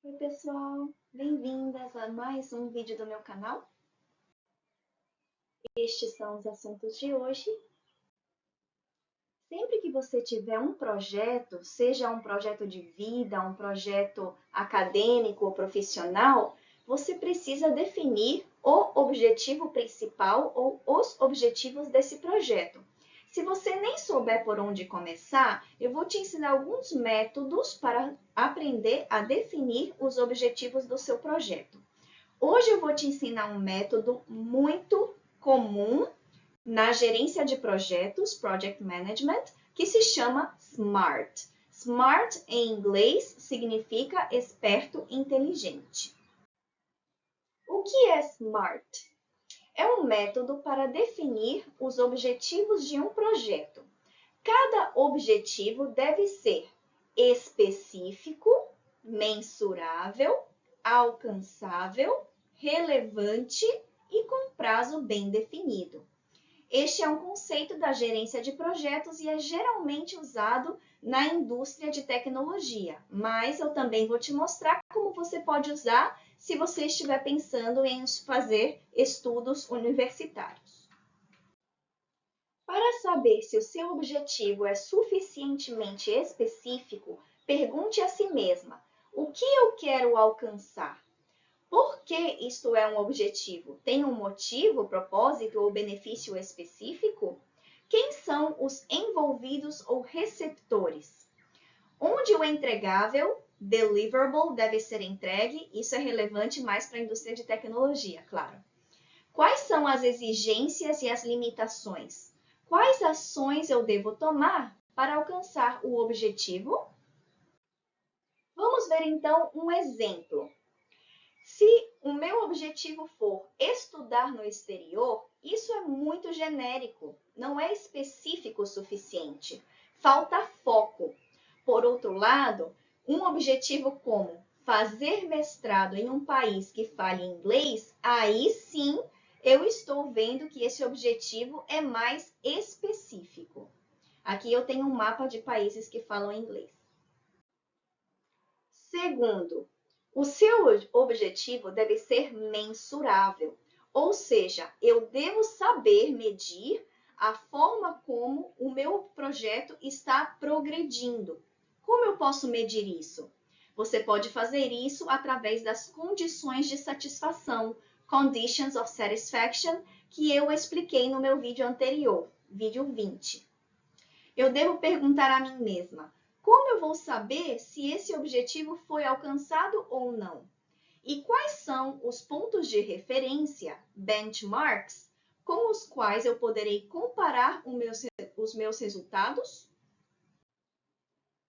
Oi, pessoal! Bem-vindas a mais um vídeo do meu canal. Estes são os assuntos de hoje. Sempre que você tiver um projeto, seja um projeto de vida, um projeto acadêmico ou profissional, você precisa definir o objetivo principal ou os objetivos desse projeto. Se você nem souber por onde começar, eu vou te ensinar alguns métodos para aprender a definir os objetivos do seu projeto. Hoje eu vou te ensinar um método muito comum na gerência de projetos, Project Management, que se chama SMART. SMART em inglês significa esperto, inteligente. O que é SMART? É um método para definir os objetivos de um projeto. Cada objetivo deve ser específico, mensurável, alcançável, relevante e com prazo bem definido. Este é um conceito da gerência de projetos e é geralmente usado na indústria de tecnologia, mas eu também vou te mostrar como você pode usar se você estiver pensando em fazer estudos universitários. Para saber se o seu objetivo é suficientemente específico, pergunte a si mesma: o que eu quero alcançar? Por que isto é um objetivo? Tem um motivo, propósito ou benefício específico? Quem são os envolvidos ou receptores? Onde o entregável, deliverable, deve ser entregue? Isso é relevante mais para a indústria de tecnologia, claro. Quais são as exigências e as limitações? Quais ações eu devo tomar para alcançar o objetivo? Vamos ver então um exemplo. Se o meu objetivo for estudar no exterior, isso é muito genérico, não é específico o suficiente. Falta foco. Por outro lado, um objetivo como fazer mestrado em um país que fale inglês, aí sim eu estou vendo que esse objetivo é mais específico. Aqui eu tenho um mapa de países que falam inglês. Segundo, o seu objetivo deve ser mensurável, ou seja, eu devo saber medir a forma como o meu projeto está progredindo. Como eu posso medir isso? Você pode fazer isso através das condições de satisfação, Conditions of Satisfaction, que eu expliquei no meu vídeo anterior, vídeo 20. Eu devo perguntar a mim mesma: como eu vou saber se esse objetivo foi alcançado ou não? E quais são os pontos de referência, benchmarks, com os quais eu poderei comparar os meus resultados?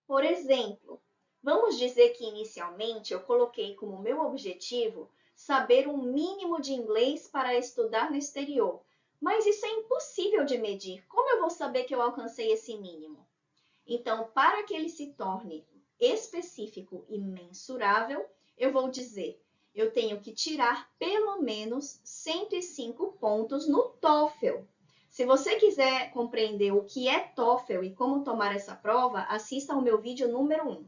Por exemplo, vamos dizer que inicialmente eu coloquei como meu objetivo saber um mínimo de inglês para estudar no exterior, mas isso é impossível de medir. Como eu vou saber que eu alcancei esse mínimo? Então, para que ele se torne específico e mensurável, eu vou dizer, eu tenho que tirar pelo menos 105 pontos no TOEFL. Se você quiser compreender o que é TOEFL e como tomar essa prova, assista ao meu vídeo número 1.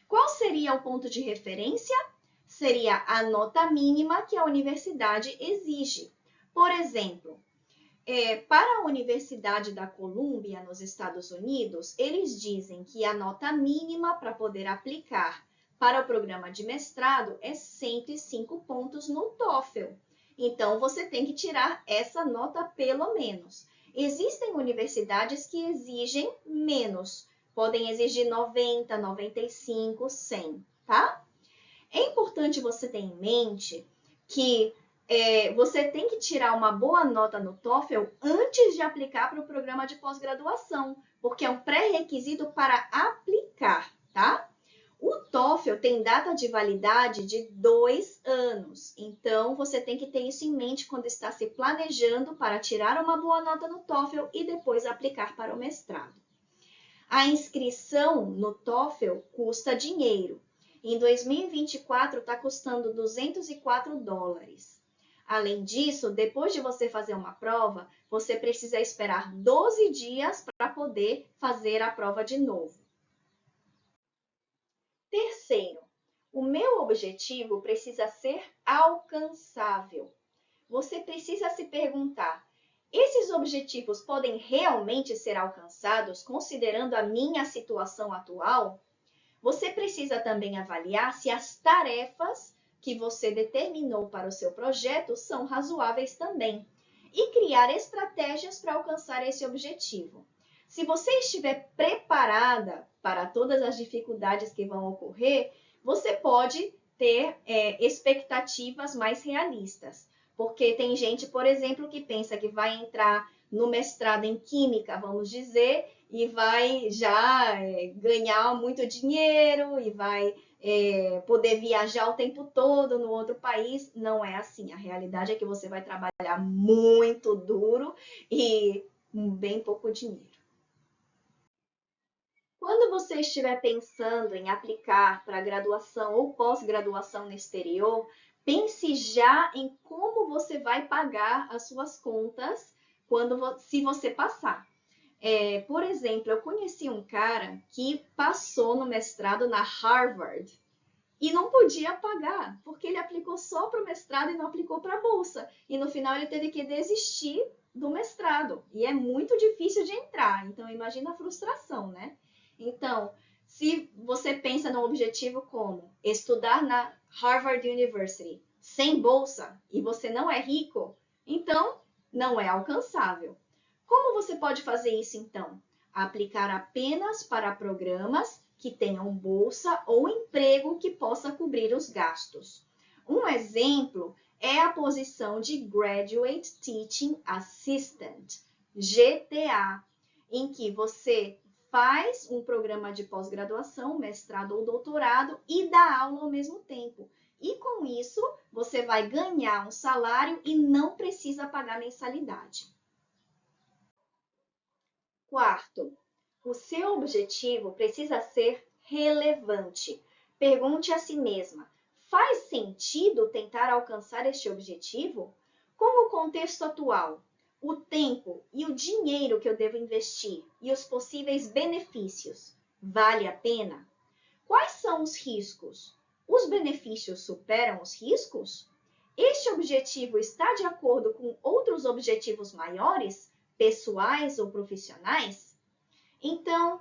Qual seria o ponto de referência? Seria a nota mínima que a universidade exige. Por exemplo, para a Universidade da Colômbia, nos Estados Unidos, eles dizem que a nota mínima para poder aplicar para o programa de mestrado é 105 pontos no TOEFL. Então, você tem que tirar essa nota pelo menos. Existem universidades que exigem menos. Podem exigir 90, 95, 100, tá? É importante você ter em mente que você tem que tirar uma boa nota no TOEFL antes de aplicar para o programa de pós-graduação, porque é um pré-requisito para aplicar, tá? O TOEFL tem data de validade de 2 anos, então você tem que ter isso em mente quando está se planejando para tirar uma boa nota no TOEFL e depois aplicar para o mestrado. A inscrição no TOEFL custa dinheiro. Em 2024 está custando $204. Além disso, depois de você fazer uma prova, você precisa esperar 12 dias para poder fazer a prova de novo. Terceiro, O meu objetivo precisa ser alcançável. Você precisa se perguntar: esses objetivos podem realmente ser alcançados considerando a minha situação atual? Você precisa também avaliar se as tarefas que você determinou para o seu projeto são razoáveis também e criar estratégias para alcançar esse objetivo. Se você estiver preparada para todas as dificuldades que vão ocorrer, você pode ter expectativas mais realistas. Porque tem gente, por exemplo, que pensa que vai entrar no mestrado em Química, vamos dizer, e vai já ganhar muito dinheiro e vai poder viajar o tempo todo no outro país. Não é assim. A realidade é que você vai trabalhar muito duro e bem pouco dinheiro. Quando você estiver pensando em aplicar para graduação ou pós-graduação no exterior, pense já em como você vai pagar as suas contas se você passar. Por exemplo, eu conheci um cara que passou no mestrado na Harvard e não podia pagar, porque ele aplicou só para o mestrado e não aplicou para a bolsa. E no final ele teve que desistir do mestrado. E é muito difícil de entrar, então imagina a frustração, né? Então, se você pensa no objetivo como estudar na Harvard University sem bolsa e você não é rico, então não é alcançável. Como você pode fazer isso então? Aplicar apenas para programas que tenham bolsa ou emprego que possa cobrir os gastos. Um exemplo é a posição de Graduate Teaching Assistant, GTA, em que você faz um programa de pós-graduação, mestrado ou doutorado e dá aula ao mesmo tempo. E com isso, você vai ganhar um salário e não precisa pagar mensalidade. Quarto, o seu objetivo precisa ser relevante. Pergunte a si mesma: faz sentido tentar alcançar este objetivo? Com o contexto atual, o tempo e o dinheiro que eu devo investir e os possíveis benefícios, vale a pena? Quais são os riscos? Os benefícios superam os riscos? Este objetivo está de acordo com outros objetivos maiores, pessoais ou profissionais? Então,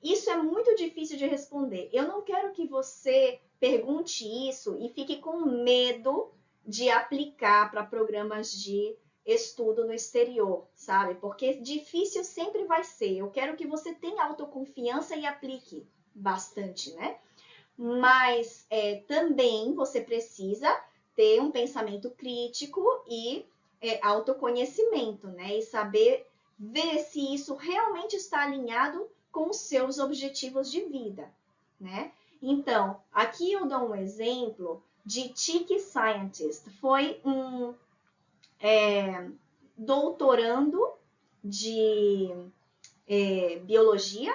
isso é muito difícil de responder. Eu não quero que você pergunte isso e fique com medo de aplicar para programas de estudo no exterior, sabe? Porque difícil sempre vai ser. Eu quero que você tenha autoconfiança e aplique bastante, né? Mas também você precisa ter um pensamento crítico e autoconhecimento, né? E saber ver se isso realmente está alinhado com os seus objetivos de vida, né? Então, aqui eu dou um exemplo de Cheeky Scientist. Foi um doutorando de biologia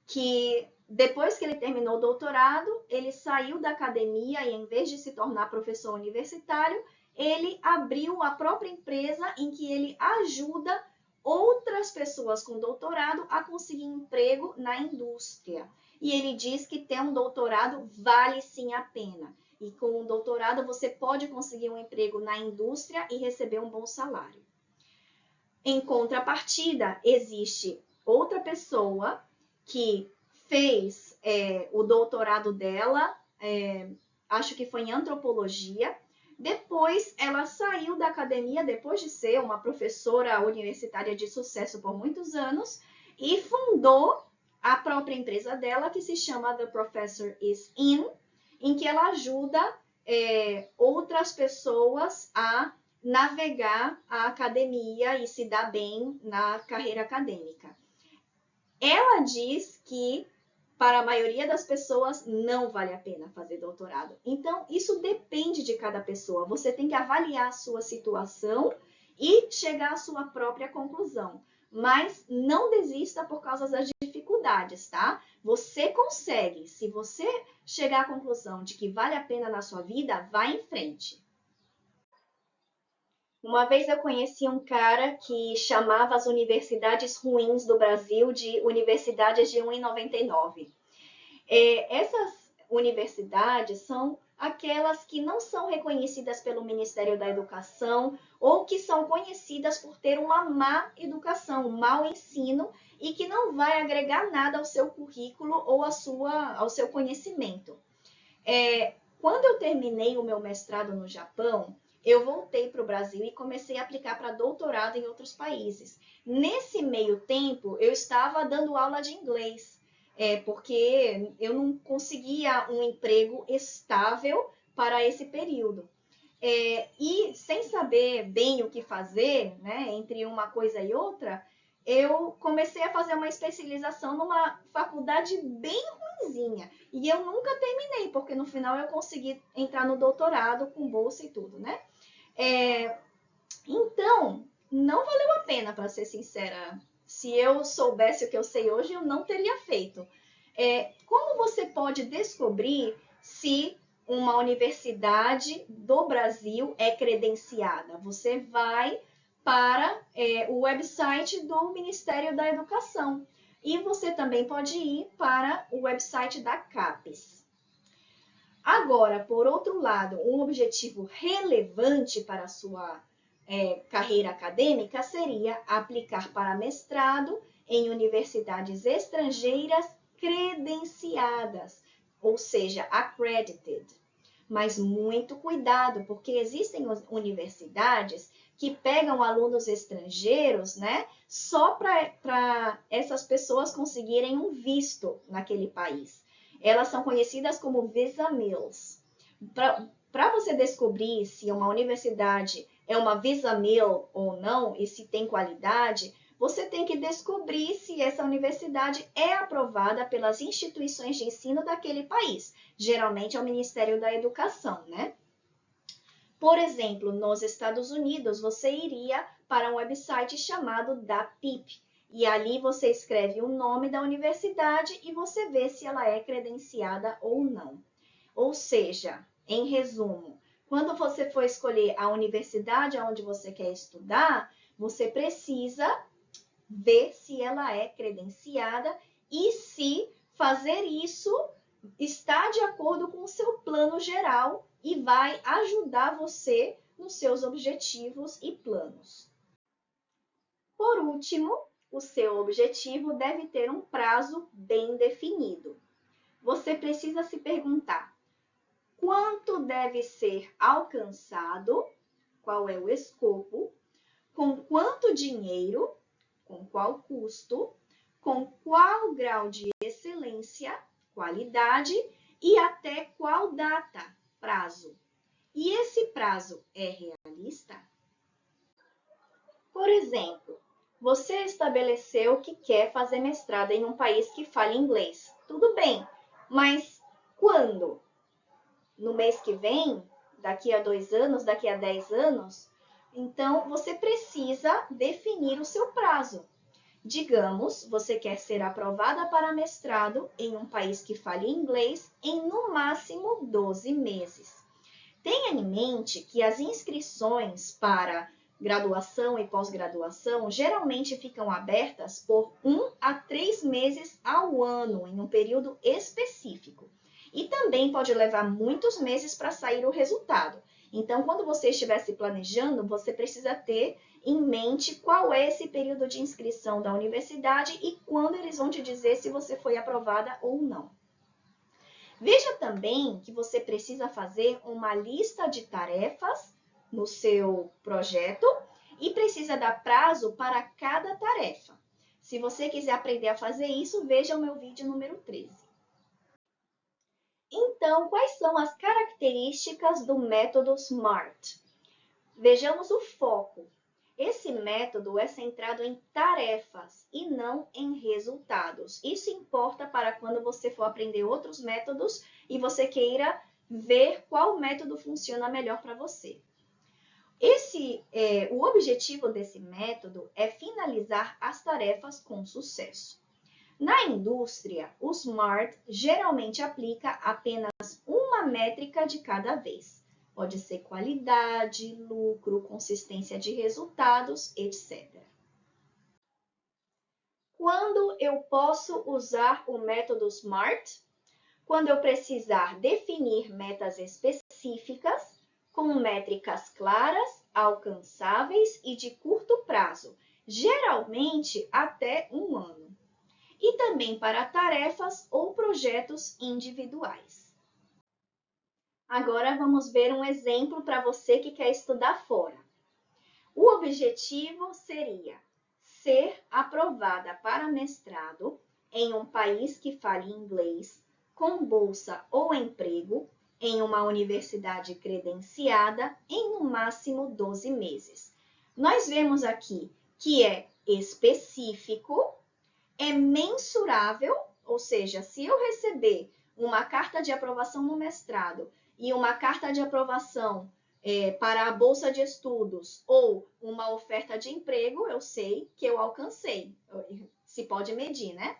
que depois que ele terminou o doutorado, ele saiu da academia e, em vez de se tornar professor universitário, ele abriu a própria empresa em que ele ajuda outras pessoas com doutorado a conseguir emprego na indústria. E ele diz que ter um doutorado vale sim a pena. E com um doutorado você pode conseguir um emprego na indústria e receber um bom salário. Em contrapartida, existe outra pessoa que fez o doutorado dela, acho que foi em antropologia. Depois ela saiu da academia, depois de ser uma professora universitária de sucesso por muitos anos, e fundou a própria empresa dela, que se chama The Professor Is In, em que ela ajuda outras pessoas a navegar a academia e se dar bem na carreira acadêmica. Ela diz que para a maioria das pessoas não vale a pena fazer doutorado. Então, isso depende de cada pessoa. Você tem que avaliar a sua situação e chegar à sua própria conclusão. Mas não desista por causa das dificuldades, tá? Você consegue. Se você chegar à conclusão de que vale a pena na sua vida, vá em frente. Uma vez eu conheci um cara que chamava as universidades ruins do Brasil de universidades de 1,99. universidades são aquelas que não são reconhecidas pelo Ministério da Educação ou que são conhecidas por ter uma má educação, um mau ensino e que não vai agregar nada ao seu currículo ou ao seu conhecimento. Quando eu terminei o meu mestrado no Japão, eu voltei para o Brasil e comecei a aplicar para doutorado em outros países. Nesse meio tempo, eu estava dando aula de inglês, porque eu não conseguia um emprego estável para esse período. E sem saber bem o que fazer, né, entre uma coisa e outra, eu comecei a fazer uma especialização numa faculdade bem ruinzinha. E eu nunca terminei, porque no final eu consegui entrar no doutorado com bolsa e tudo, né? Então, não valeu a pena, para ser sincera. Se eu soubesse o que eu sei hoje, eu não teria feito. Como você pode descobrir se uma universidade do Brasil é credenciada? Você vai para o website do Ministério da Educação. E você também pode ir para o website da CAPES. Agora, por outro lado, um objetivo relevante para a sua carreira acadêmica seria aplicar para mestrado em universidades estrangeiras credenciadas, ou seja, accredited. Mas muito cuidado, porque existem universidades que pegam alunos estrangeiros, né, só para essas pessoas conseguirem um visto naquele país. Elas são conhecidas como visa mills. Para você descobrir se uma universidade é uma visa mill ou não e se tem qualidade, você tem que descobrir se essa universidade é aprovada pelas instituições de ensino daquele país. Geralmente é o Ministério da Educação, né? Por exemplo, nos Estados Unidos, você iria para um website chamado DAPIP. E ali você escreve o nome da universidade e você vê se ela é credenciada ou não. Ou seja, em resumo, quando você for escolher a universidade onde você quer estudar, você precisa ver se ela é credenciada e se fazer isso está de acordo com o seu plano geral e vai ajudar você nos seus objetivos e planos. Por último, o seu objetivo deve ter um prazo bem definido. Você precisa se perguntar: quanto deve ser alcançado? Qual é o escopo? Com quanto dinheiro? Com qual custo? Com qual grau de excelência, qualidade e até qual data, prazo? E esse prazo é realista? Por exemplo, você estabeleceu que quer fazer mestrado em um país que fala inglês. Tudo bem, mas quando? No mês que vem? Daqui a 2 anos? Daqui a 10 anos? Então, você precisa definir o seu prazo. Digamos, você quer ser aprovada para mestrado em um país que fale inglês em no máximo 12 meses. Tenha em mente que as inscrições para graduação e pós-graduação geralmente ficam abertas por 1 a 3 meses ao ano, em um período específico. E também pode levar muitos meses para sair o resultado. Então, quando você estiver se planejando, você precisa ter em mente qual é esse período de inscrição da universidade e quando eles vão te dizer se você foi aprovada ou não. Veja também que você precisa fazer uma lista de tarefas no seu projeto e precisa dar prazo para cada tarefa. Se você quiser aprender a fazer isso, veja o meu vídeo número 13. Então, quais são as características do método SMART? Vejamos o foco. Esse método é centrado em tarefas e não em resultados. Isso importa para quando você for aprender outros métodos e você queira ver qual método funciona melhor para você. O objetivo desse método é finalizar as tarefas com sucesso. Na indústria, o SMART geralmente aplica apenas uma métrica de cada vez. Pode ser qualidade, lucro, consistência de resultados, etc. Quando eu posso usar o método SMART? quando eu precisar definir metas específicas, com métricas claras, alcançáveis e de curto prazo, geralmente até 1 ano. E também para tarefas ou projetos individuais. Agora vamos ver um exemplo para você que quer estudar fora. O objetivo seria ser aprovada para mestrado em um país que fale inglês, com bolsa ou emprego, em uma universidade credenciada em no máximo 12 meses. Nós vemos aqui que é específico, é mensurável, ou seja, se eu receber uma carta de aprovação no mestrado e uma carta de aprovação para a bolsa de estudos ou uma oferta de emprego, eu sei que eu alcancei. Se pode medir, né?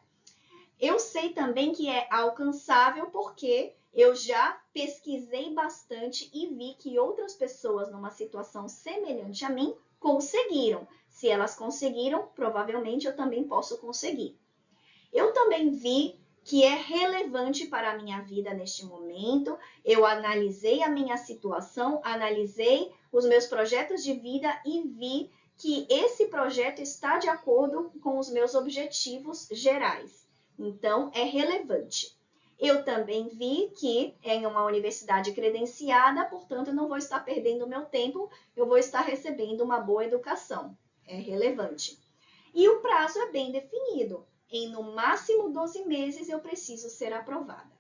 Eu sei também que é alcançável porque eu já pesquisei bastante e vi que outras pessoas numa situação semelhante a mim conseguiram. Se elas conseguiram, provavelmente eu também posso conseguir. Eu também vi que é relevante para a minha vida neste momento. Eu analisei a minha situação, analisei os meus projetos de vida e vi que esse projeto está de acordo com os meus objetivos gerais. Então, é relevante. Eu também vi que é em uma universidade credenciada, portanto, eu não vou estar perdendo meu tempo, eu vou estar recebendo uma boa educação. É relevante. E o prazo é bem definido. Em no máximo 12 meses eu preciso ser aprovada.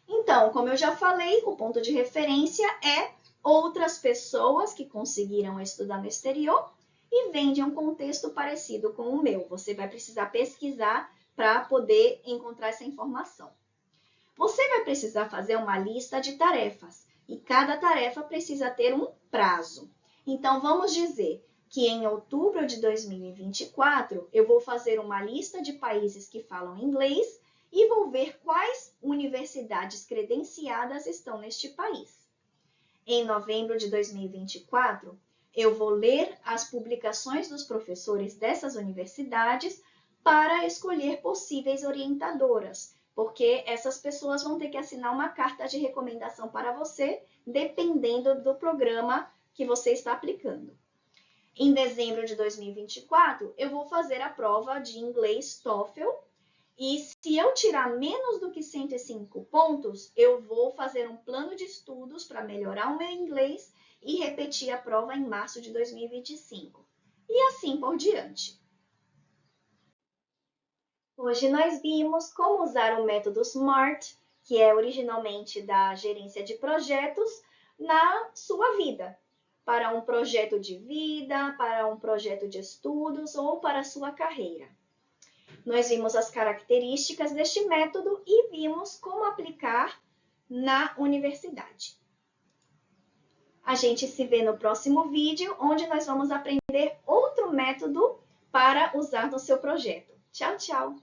Então, como eu já falei, o ponto de referência é outras pessoas que conseguiram estudar no exterior e vêm de um contexto parecido com o meu. Você vai precisar pesquisar para poder encontrar essa informação. Você vai precisar fazer uma lista de tarefas e cada tarefa precisa ter um prazo. Então, vamos dizer que em outubro de 2024 eu vou fazer uma lista de países que falam inglês e vou ver quais universidades credenciadas estão neste país. Em novembro de 2024, eu vou ler as publicações dos professores dessas universidades para escolher possíveis orientadoras, porque essas pessoas vão ter que assinar uma carta de recomendação para você, dependendo do programa que você está aplicando. Em dezembro de 2024, eu vou fazer a prova de inglês TOEFL e se eu tirar menos do que 105 pontos, eu vou fazer um plano de estudos para melhorar o meu inglês e repetir a prova em março de 2025. E assim por diante. Hoje nós vimos como usar o método SMART, que é originalmente da gerência de projetos, na sua vida. Para um projeto de vida, para um projeto de estudos ou para a sua carreira. Nós vimos as características deste método e vimos como aplicar na universidade. A gente se vê no próximo vídeo, onde nós vamos aprender outro método para usar no seu projeto. Tchau, tchau!